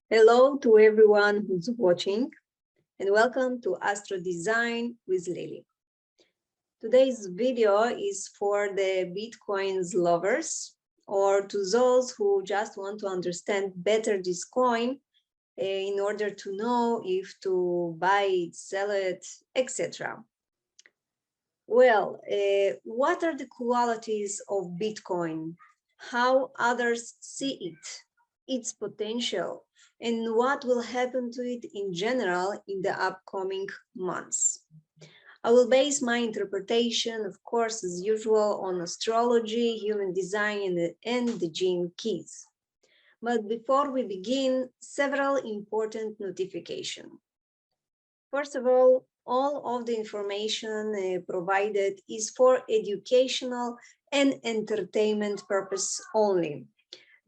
Hello to everyone who's watching, and welcome to Astrodesign with Lily. Today's video is for the Bitcoin's lovers, or to those who just want to understand better this coin in order to know if to buy it, sell it, etc. Well, what are the qualities of Bitcoin? How others see it, its potential, and what will happen to it in general in the upcoming months. I will base my interpretation, of course, as usual, on astrology, human design, and the gene keys. But before we begin, several important notifications. First of all of the information provided is for educational and entertainment purpose only.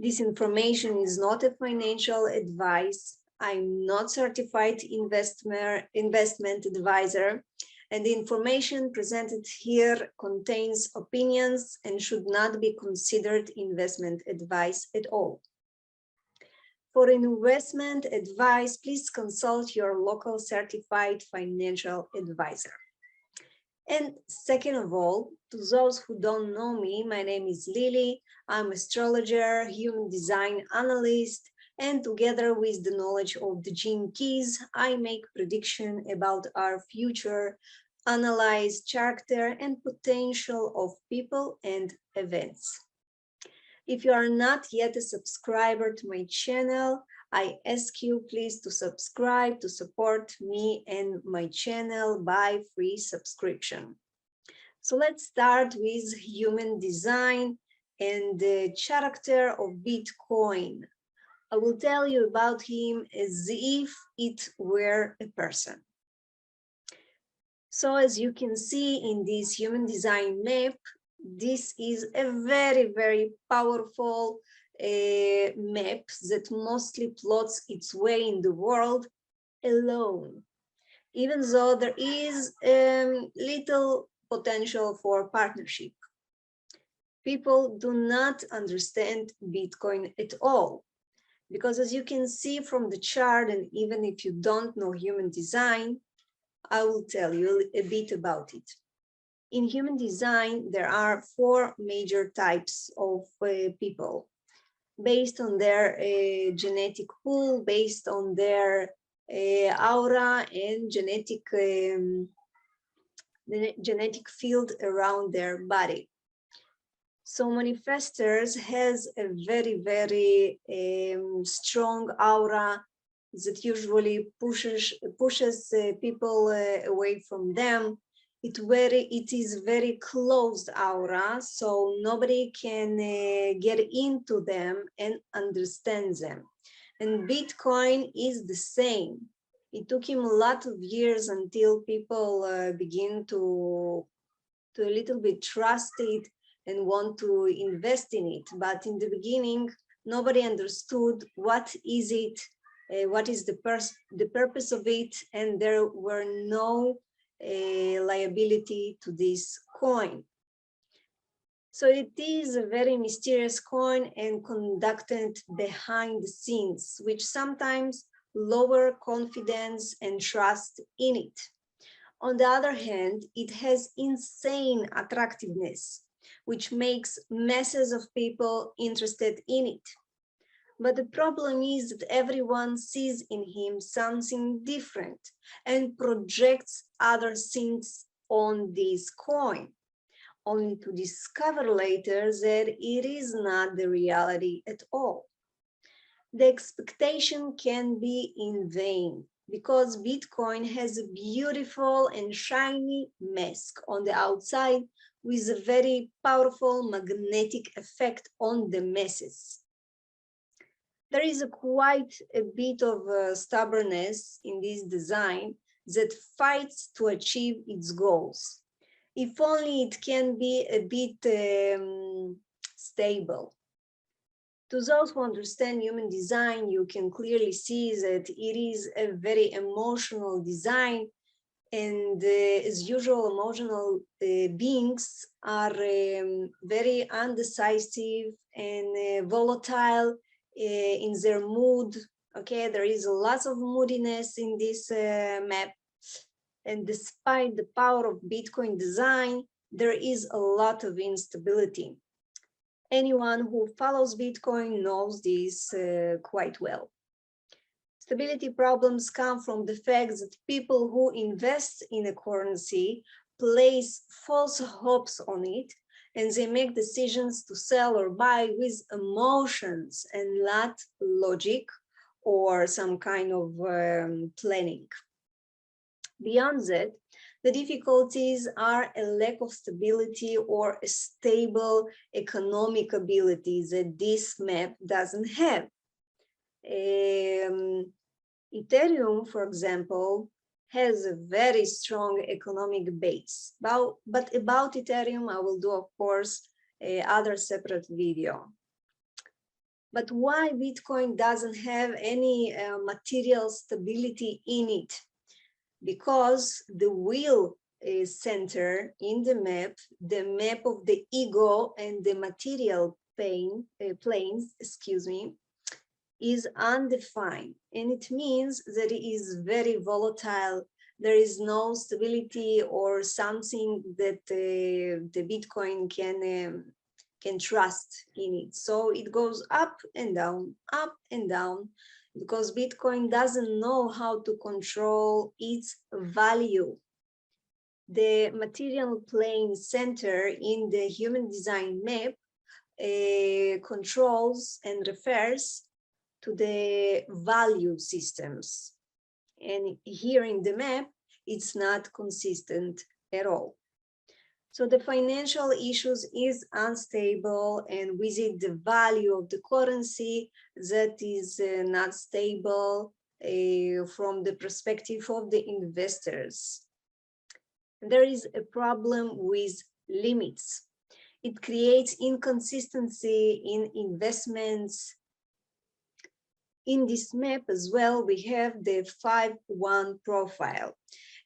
This information is not a financial advice. I'm not certified investment advisor, and the information presented here contains opinions and should not be considered investment advice at all. For investment advice, please consult your local certified financial advisor. And second of all, to those who don't know me, my name is Lily. I'm astrologer, human design analyst, and together with the knowledge of the gene keys, I make prediction about our future, analyze character and potential of people and events. If you are not yet a subscriber to my channel, I ask you please to subscribe to support me and my channel by free subscription. So let's start with human design and the character of Bitcoin. I will tell you about him as if it were a person. So as you can see in this human design map, this is a very, very powerful map that mostly plots its way in the world alone, even though there is little potential for partnership. People do not understand Bitcoin at all, because as you can see from the chart, and even if you don't know human design, I will tell you a bit about it. In human design, there are four major types of people based on their genetic pool, based on their aura and genetic field around their body. So manifestors has a very, very strong aura that usually pushes people away from them. It is very closed aura, so nobody can get into them and understand them. And Bitcoin is the same. It took him a lot of years until people begin to a little bit trust it and want to invest in it. But in the beginning, nobody understood what is it, what is the purpose of it, and there were no liability to this coin. So it is a very mysterious coin and conducted behind the scenes, which sometimes lower confidence and trust in it. On the other hand, it has insane attractiveness, which makes masses of people interested in it. But the problem is that everyone sees in him something different and projects other things on this coin, only to discover later that it is not the reality at all. The expectation can be in vain because Bitcoin has a beautiful and shiny mask on the outside with a very powerful magnetic effect on the masses. There is quite a bit of stubbornness in this design that fights to achieve its goals. If only it can be a bit stable. To those who understand human design, you can clearly see that it is a very emotional design, and as usual, emotional beings are very undecisive and volatile in their mood, Okay, there is lots of moodiness in this map. And despite the power of Bitcoin design, there is a lot of instability. Anyone who follows Bitcoin knows this quite well. Stability problems come from the fact that people who invest in a currency place false hopes on it, and they make decisions to sell or buy with emotions and not logic or some kind of planning. Beyond that, the difficulties are a lack of stability or a stable economic ability that this map doesn't have. Ethereum, for example, has a very strong economic base. But about Ethereum, I will do, of course, other separate video. But why Bitcoin doesn't have any material stability in it? Because the will center in the map of the ego and the material planes, is undefined, and it means that it is very volatile. There is no stability or something that the Bitcoin can trust in it. So it goes up and down, because Bitcoin doesn't know how to control its value. The material plane center in the human design map controls and refers to the value systems. And here in the map, it's not consistent at all. So the financial issues is unstable, and with it the value of the currency that is not stable from the perspective of the investors. There is a problem with limits. It creates inconsistency in investments. In this map as well, we have the 5-1 profile.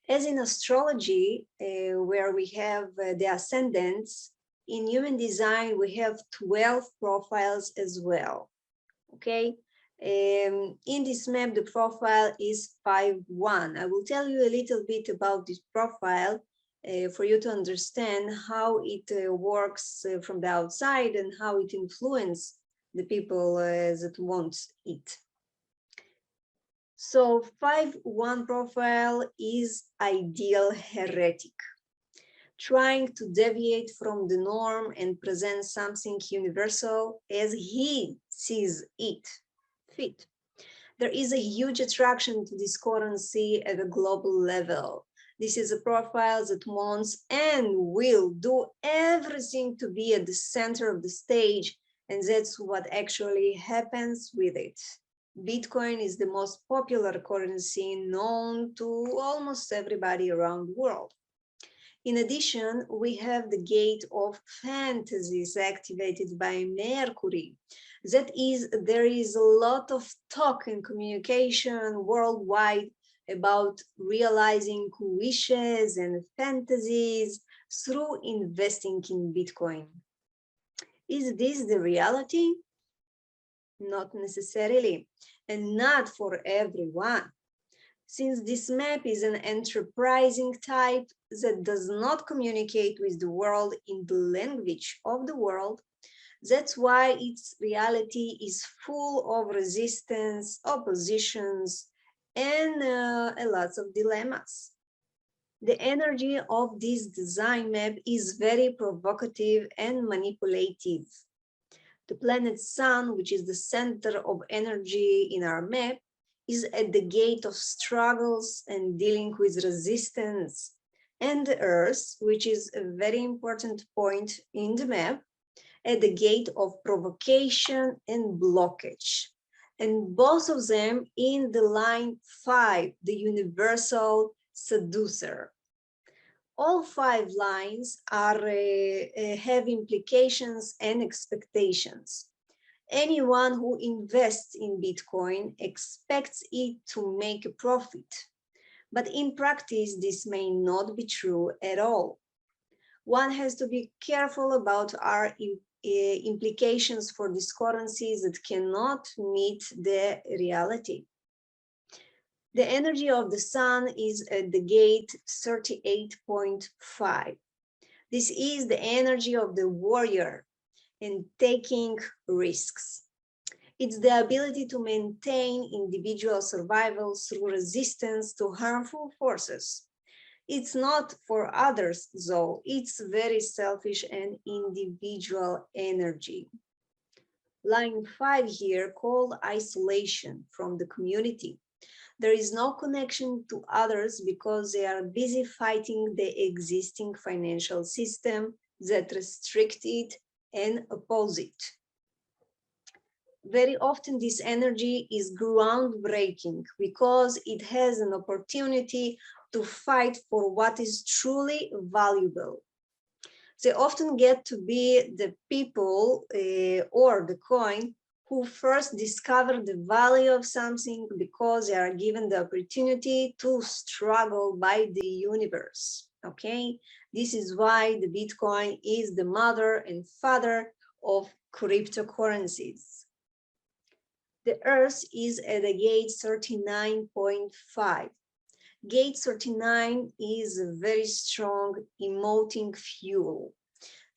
As in astrology, where we have the ascendants, in human design, we have 12 profiles as well, okay? In this map, the profile is 5-1. I will tell you a little bit about this profile for you to understand how it works from the outside and how it influences the people that want it. So 5-1 profile is ideal heretic, trying to deviate from the norm and present something universal as he sees it fit. There is a huge attraction to this currency at a global level. This is a profile that wants and will do everything to be at the center of the stage, and that's what actually happens with it. Bitcoin is the most popular currency known to almost everybody around the world. In addition, we have the gate of fantasies activated by Mercury. That is, there is a lot of talk and communication worldwide about realizing wishes and fantasies through investing in Bitcoin. Is this the reality? Not necessarily, and not for everyone. Since this map is an enterprising type that does not communicate with the world in the language of the world, that's why its reality is full of resistance, oppositions, and a lot of dilemmas. The energy of this design map is very provocative and manipulative. The planet Sun, which is the center of energy in our map, is at the gate of struggles and dealing with resistance. And the Earth, which is a very important point in the map, at the gate of provocation and blockage. And both of them in the line 5, the universal seducer. All 5 lines are have implications and expectations. Anyone who invests in Bitcoin expects it to make a profit, but in practice, this may not be true at all. One has to be careful about our implications for these currencies that cannot meet the reality. The energy of the sun is at the gate 38.5. This is the energy of the warrior and taking risks. It's the ability to maintain individual survival through resistance to harmful forces. It's not for others, though. It's very selfish and individual energy. Line 5 here called isolation from the community. There is no connection to others because they are busy fighting the existing financial system that restricts it and oppose it. Very often this energy is groundbreaking because it has an opportunity to fight for what is truly valuable. They often get to be the people or the coin who first discover the value of something because they are given the opportunity to struggle by the universe. Okay, this is why the Bitcoin is the mother and father of cryptocurrencies. The Earth is at a gate 39.5. Gate 39 is a very strong emoting fuel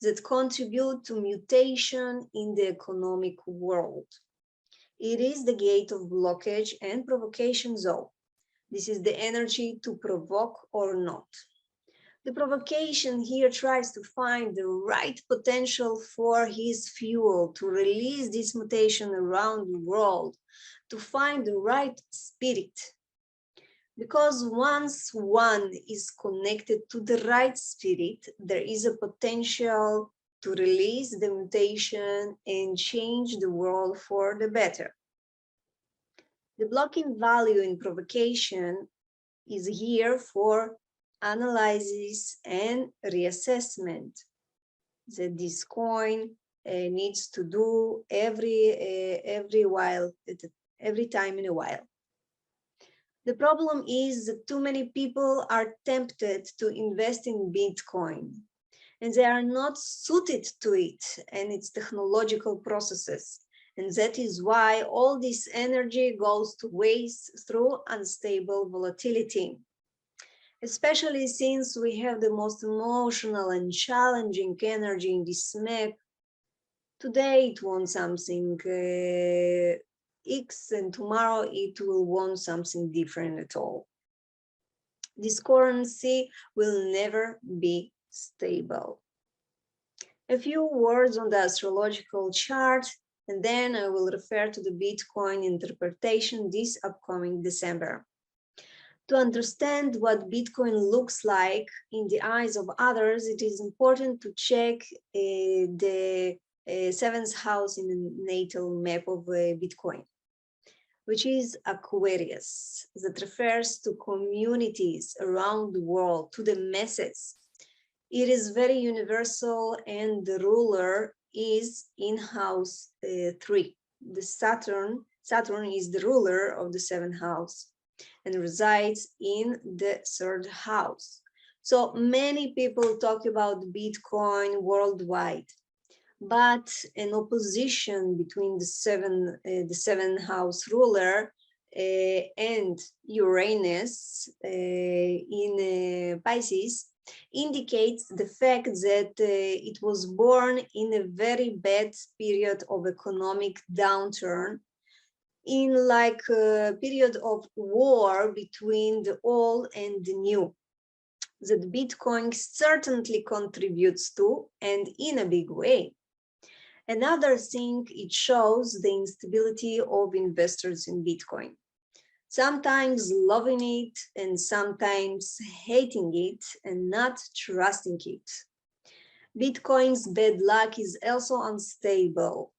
that contribute to mutation in the economic world. It is the gate of blockage and provocation zone. This is the energy to provoke or not. The provocation here tries to find the right potential for his fuel to release this mutation around the world, to find the right spirit. Because once one is connected to the right spirit, there is a potential to release the mutation and change the world for the better. The blocking value in provocation is here for analysis and reassessment that this coin needs to do every time in a while. The problem is that too many people are tempted to invest in Bitcoin, and they are not suited to it and its technological processes. And that is why all this energy goes to waste through unstable volatility. Especially since we have the most emotional and challenging energy in this map. Today it wants something X, and tomorrow it will want something different at all. This currency will never be stable. A few words on the astrological chart, and then I will refer to the Bitcoin interpretation this upcoming December. To understand what Bitcoin looks like in the eyes of others, it is important to check the seventh house in the natal map of Bitcoin, which is Aquarius, that refers to communities around the world, to the masses. It is very universal, and the ruler is in house 3. The Saturn is the ruler of the 7th house and resides in the 3rd house. So many people talk about Bitcoin worldwide, but an opposition between the 7th house ruler and Uranus in Pisces indicates the fact that it was born in a very bad period of economic downturn, in like a period of war between the old and the new, that Bitcoin certainly contributes to, and in a big way. Another thing, it shows the instability of investors in Bitcoin, sometimes loving it and sometimes hating it and not trusting it. Bitcoin's bad luck is also unstable.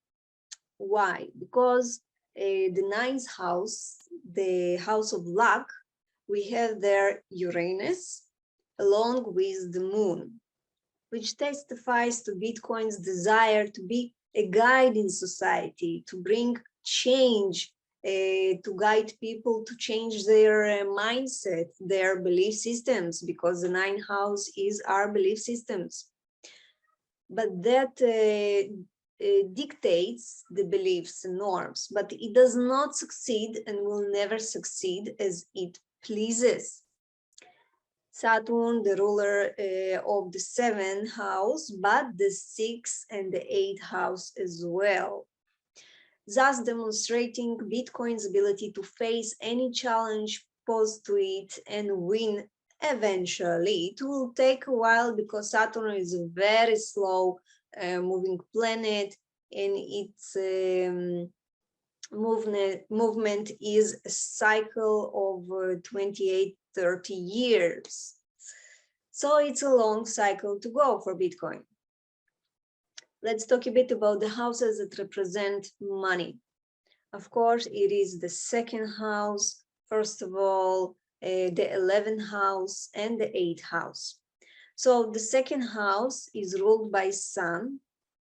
Why? Because the 9th house, the house of luck, we have there Uranus along with the moon, which testifies to Bitcoin's desire to be a guide in society, to bring change, to guide people to change their mindset, their belief systems, because the 9th house is our belief systems. But that dictates the beliefs and norms, but it does not succeed and will never succeed as it pleases. Saturn, the ruler of the 7th house, but the 6th and the 8th house as well, thus demonstrating Bitcoin's ability to face any challenge posed to it and win eventually. It will take a while because Saturn is a very slow moving planet, and its movement is a cycle of 28-30 years. So it's a long cycle to go for Bitcoin. Let's talk a bit about the houses that represent money. Of course, it is the 2nd house, first of all, the 11th house and the 8th house. So the 2nd house is ruled by Sun,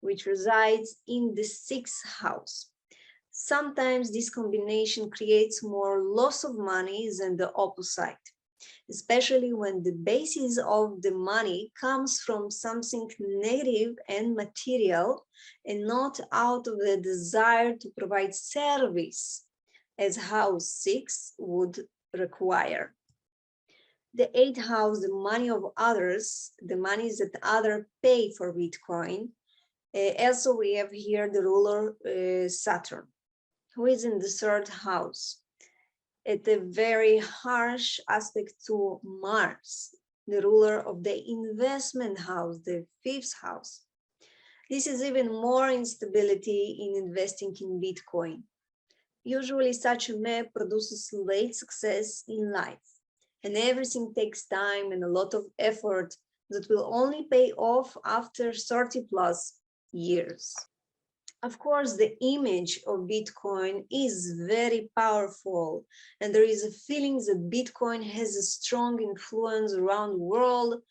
which resides in the 6th house. Sometimes this combination creates more loss of money than the opposite, especially when the basis of the money comes from something negative and material and not out of the desire to provide service, as house 6 would require. The 8th house, the money of others, the monies that others pay for Bitcoin. Also, we have here the ruler Saturn, who is in the 3rd house, at a very harsh aspect to Mars, the ruler of the investment house, the 5th house. This is even more instability in investing in Bitcoin. Usually such a map produces late success in life, and everything takes time and a lot of effort that will only pay off after 30+ years. Of course, the image of Bitcoin is very powerful, and there is a feeling that Bitcoin has a strong influence around the world,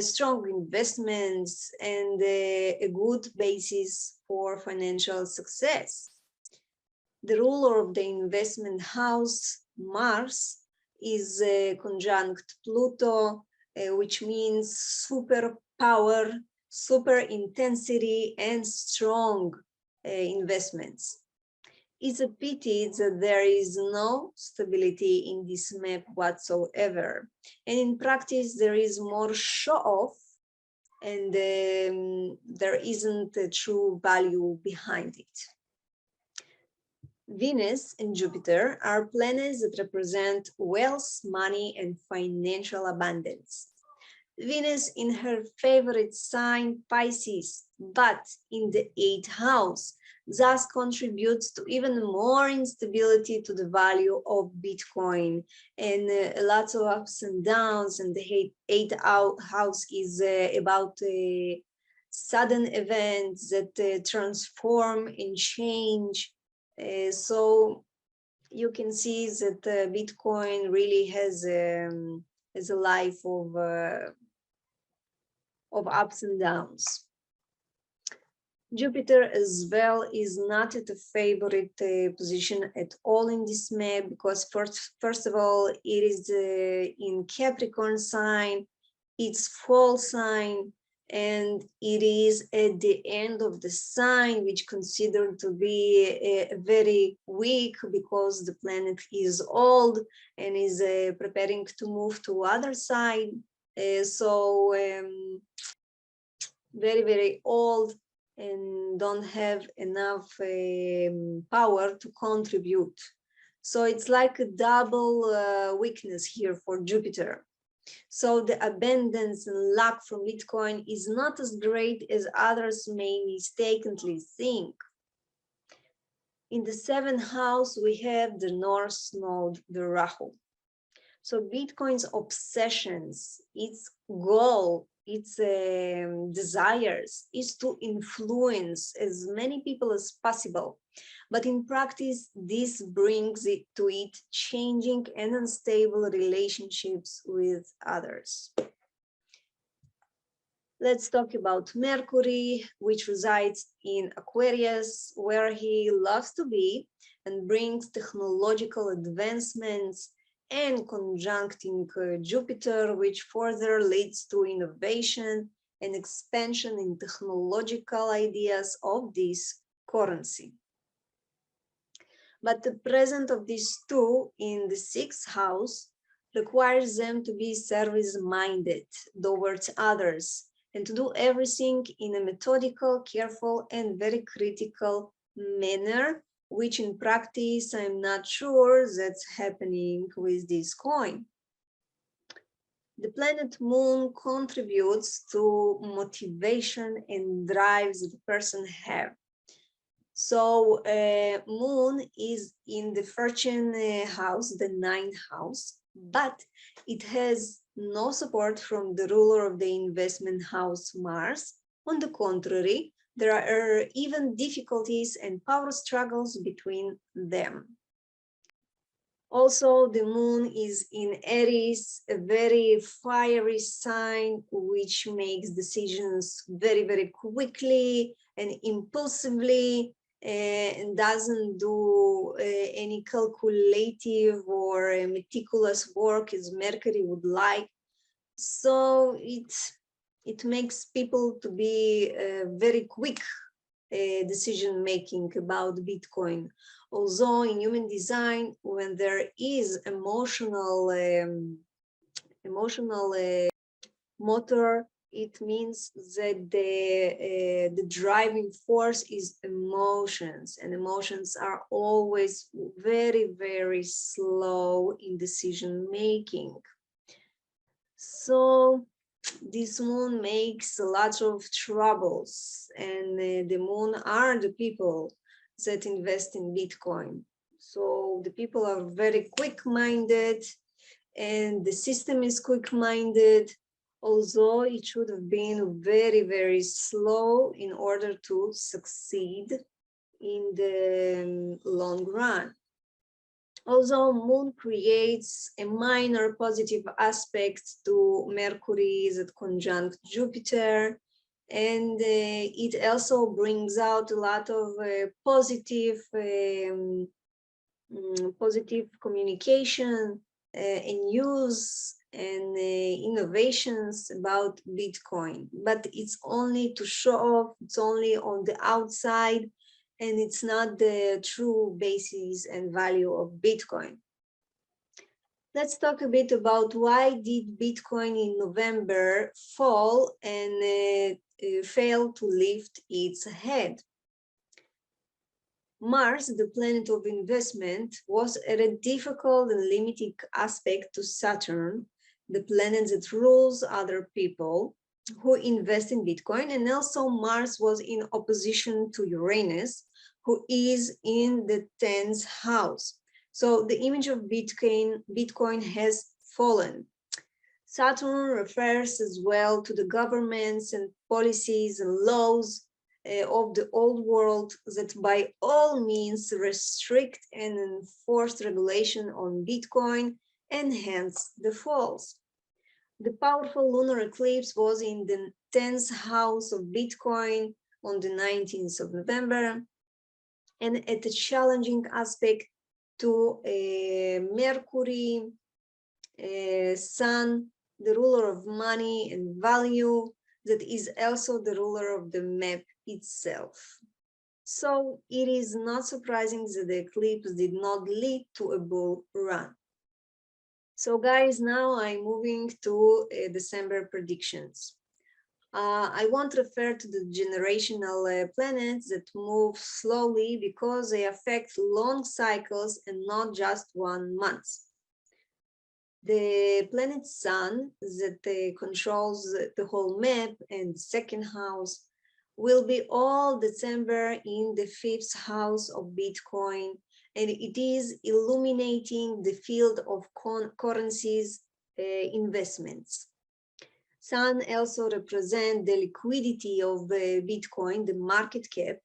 strong investments, and a good basis for financial success. The ruler of the investment house, Mars, is conjunct Pluto, which means superpower, super intensity, and strong investments. It's a pity that there is no stability in this map whatsoever. And in practice, there is more show-off, and there isn't a true value behind it. Venus and Jupiter are planets that represent wealth, money, and financial abundance. Venus in her favorite sign, Pisces, but in the 8th house, thus contributes to even more instability to the value of Bitcoin, and lots of ups and downs. And the 8th house is about sudden events that transform and change. So you can see that Bitcoin really has a life of ups and downs. Jupiter as well is not at a favorite position at all in this map, because first of all, it is in Capricorn sign, it's fall sign, and it is at the end of the sign, which considered to be very weak because the planet is old and is preparing to move to other side. So very, very old and don't have enough power to contribute. So it's like a double weakness here for Jupiter. So the abundance and luck from Bitcoin is not as great as others may mistakenly think. In the 7th house, we have the North Node, the Rahu. So Bitcoin's obsessions, its goal, its desires is to influence as many people as possible. But in practice, this brings it to changing and unstable relationships with others. Let's talk about Mercury, which resides in Aquarius, where he loves to be and brings technological advancements, and conjuncting Jupiter, which further leads to innovation and expansion in technological ideas of this currency. But the presence of these two in the sixth house requires them to be service-minded towards others and to do everything in a methodical, careful, and very critical manner, which in practice, I'm not sure that's happening with this coin. The planet Moon contributes to motivation and drives the person have. So Moon is in the fortune house, the ninth house, but it has no support from the ruler of the investment house, Mars. On the contrary, there are even difficulties and power struggles between them. Also, the Moon is in Aries, a very fiery sign, which makes decisions very, very quickly and impulsively, and doesn't do any calculative or meticulous work as Mercury would like. So it makes people to be very quick decision making about Bitcoin. Although in human design, when there is emotional motor, it means that the driving force is emotions, and emotions are always very, very slow in decision making. So this Moon makes a lot of troubles, and the Moon are the people that invest in Bitcoin. So the people are very quick-minded, and the system is quick-minded, although it should have been very, very slow in order to succeed in the long run. Although Moon creates a minor positive aspect to Mercury that conjunct Jupiter, and it also brings out a lot of positive communication and news and innovations about Bitcoin. But it's only to show off, it's only on the outside, and it's not the true basis and value of Bitcoin. Let's talk a bit about why did Bitcoin in November fall and fail to lift its head. Mars, the planet of investment, was at a difficult and limiting aspect to Saturn, the planet that rules other people who invest in Bitcoin, and also Mars was in opposition to Uranus, who is in the 10th house. So the image of Bitcoin has fallen. Saturn refers as well to the governments and policies and laws of the old world that by all means restrict and enforce regulation on Bitcoin and hence the falls. The powerful lunar eclipse was in the 10th house of Bitcoin on the 19th of November, and at a challenging aspect to Mercury, Sun, the ruler of money and value, that is also the ruler of the map itself. So it is not surprising that the eclipse did not lead to a bull run. So guys, now I'm moving to December predictions. I won't refer to the generational planets that move slowly because they affect long cycles and not just 1 month. The planet Sun that controls the whole map and the second house will be all December in the 5th house of Bitcoin, and it is illuminating the field of currencies investments. Sun also represents the liquidity of Bitcoin, the market cap,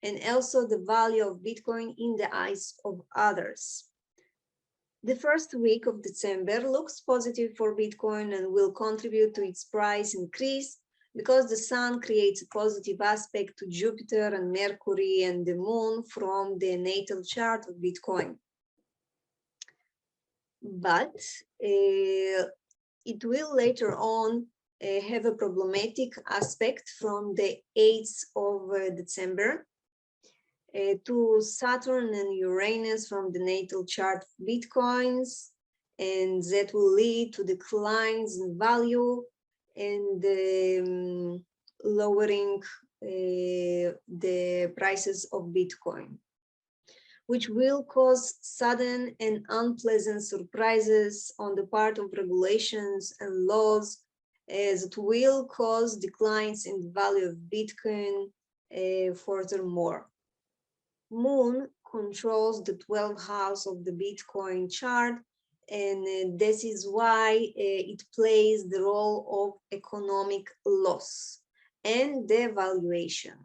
and also the value of Bitcoin in the eyes of others. The first week of December looks positive for Bitcoin and will contribute to its price increase because the Sun creates a positive aspect to Jupiter and Mercury and the Moon from the natal chart of Bitcoin. But it will later on have a problematic aspect from the 8th of December to Saturn and Uranus from the natal chart of Bitcoins, and that will lead to declines in value and lowering the prices of Bitcoin, which will cause sudden and unpleasant surprises on the part of regulations and laws, as it will cause declines in the value of Bitcoin furthermore. Moon controls the 12th house of the Bitcoin chart, and this is why it plays the role of economic loss and devaluation.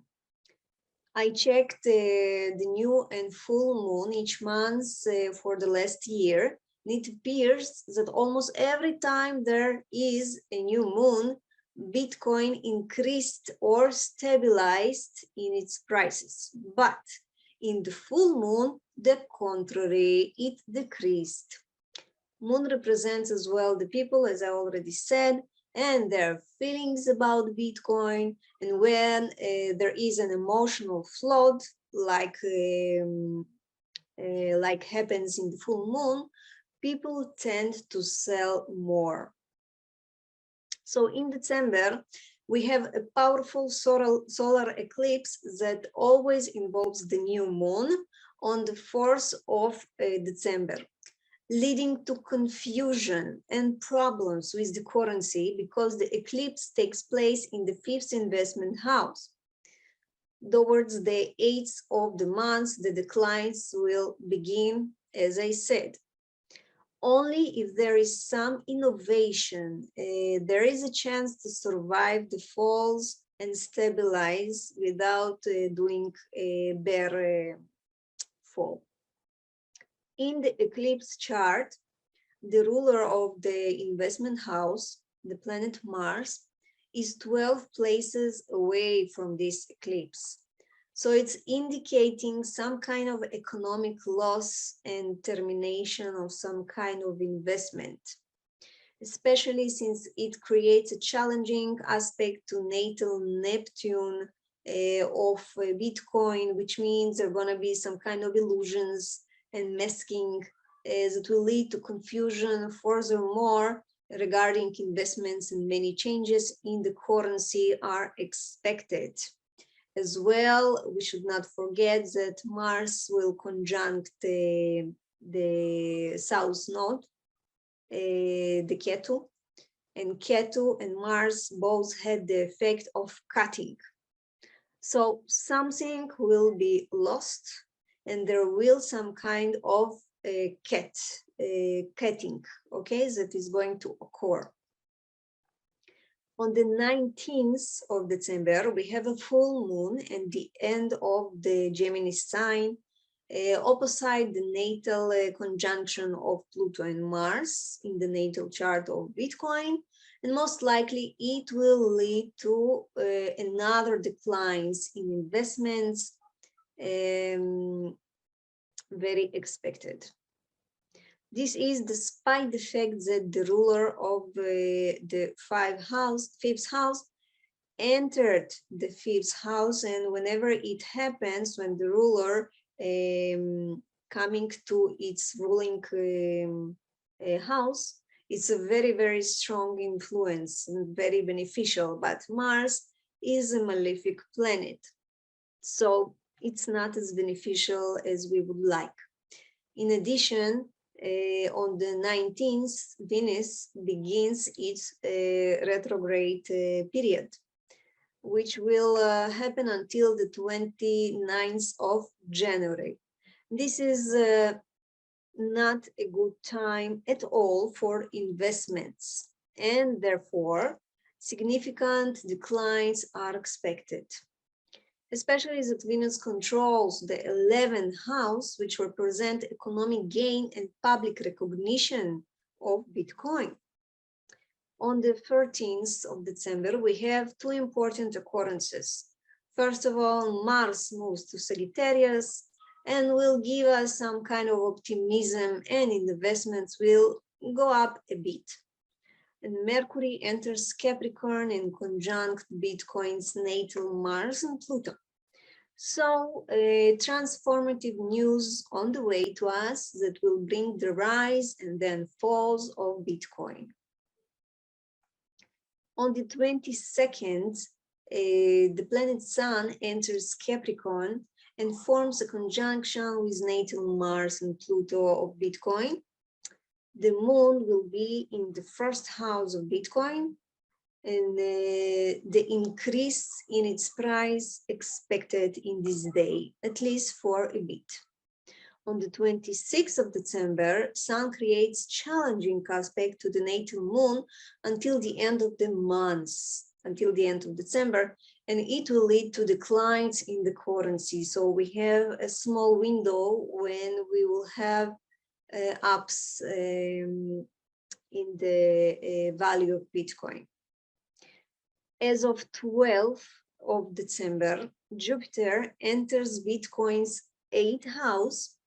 I checked the new and full moon each month for the last year, and it appears that almost every time there is a new moon, Bitcoin increased or stabilized in its prices. But in the full moon, the contrary, it decreased. Moon represents as well the people, as I already said, and their feelings about Bitcoin. And when there is an emotional flood, like happens in the full moon, people tend to sell more. So in December, we have a powerful solar eclipse that always involves the new moon on the 4th of December, leading to confusion and problems with the currency because the eclipse takes place in the 5th investment house. Towards the 8th of the month, the declines will begin, as I said. Only if there is some innovation, there is a chance to survive the falls and stabilize without doing a bear fall. In the eclipse chart, the ruler of the investment house, the planet Mars, is 12 places away from this eclipse. So it's indicating some kind of economic loss and termination of some kind of investment, especially since it creates a challenging aspect to natal Neptune of Bitcoin, which means there are going to be some kind of illusions and masking that will lead to confusion. Furthermore, regarding investments, and many changes in the currency are expected. As well, we should not forget that Mars will conjunct the South Node, the Ketu, and Ketu and Mars both had the effect of cutting. So something will be lost, and there will some kind of cutting, okay, that is going to occur. On the 19th of December, we have a full moon and the end of the Gemini sign, opposite the natal conjunction of Pluto and Mars in the natal chart of Bitcoin. And most likely it will lead to another declines in investments, very expected. This is despite the fact that the ruler of the fifth house entered the 5th house, and whenever it happens, when the ruler coming to its ruling house, it's a very, very strong influence and very beneficial, but Mars is a malefic planet, so it's not as beneficial as we would like. In addition, on the 19th, Venus begins its retrograde period, which will happen until the 29th of January. This is not a good time at all for investments, and therefore significant declines are expected. Especially that Venus controls the 11th house, which represent economic gain and public recognition of Bitcoin. On the 13th of December, we have two important occurrences. First of all, Mars moves to Sagittarius and will give us some kind of optimism, and investments will go up a bit. and Mercury enters Capricorn and conjunct Bitcoin's natal Mars and Pluto. So transformative news on the way to us that will bring the rise and then falls of Bitcoin. On the 22nd, the planet Sun enters Capricorn and forms a conjunction with natal Mars and Pluto of Bitcoin. The moon will be in the first house of Bitcoin, and the increase in its price expected in this day, at least for a bit. On the 26th of December, Sun creates challenging aspect to the natal moon until the end of the month, until the end of December, and it will lead to declines in the currency. So we have a small window when we will have ups in the value of Bitcoin. As of 12th of December, Jupiter enters Bitcoin's 8th house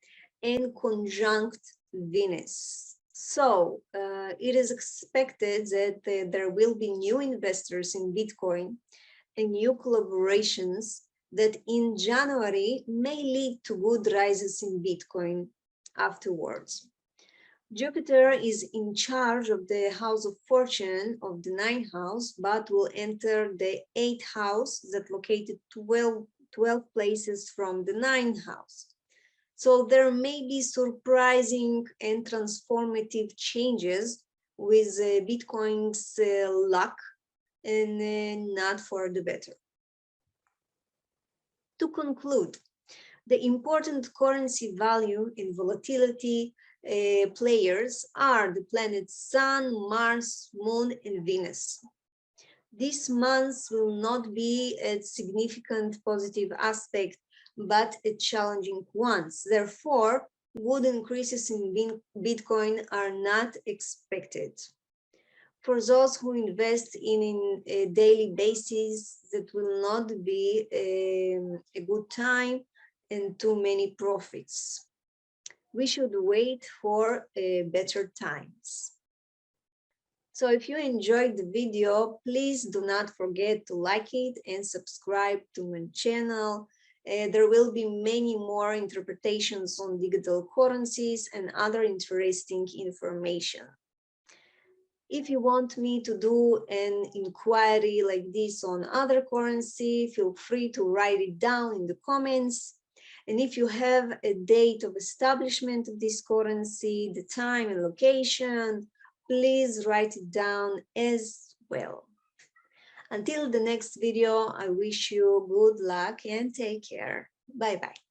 and conjunct Venus. So it is expected that there will be new investors in Bitcoin and new collaborations that in January may lead to good rises in Bitcoin afterwards. Jupiter is in charge of the house of fortune of the 9th house, but will enter the 8th house that located 12 places from the 9th house. So there may be surprising and transformative changes with Bitcoin's luck and not for the better. To conclude, the important currency value and volatility players are the planets Sun, Mars, Moon, and Venus. This month will not be a significant positive aspect, but a challenging one. Therefore, good increases in Bitcoin are not expected. For those who invest in a daily basis, that will not be a good time and too many profits. We should wait for better times. So if you enjoyed the video, please do not forget to like it and subscribe to my channel. There will be many more interpretations on digital currencies and other interesting information. If you want me to do an inquiry like this on other currency, feel free to write it down in the comments. And if you have a date of establishment of this currency, the time and location, please write it down as well. Until the next video, I wish you good luck and take care. Bye-bye.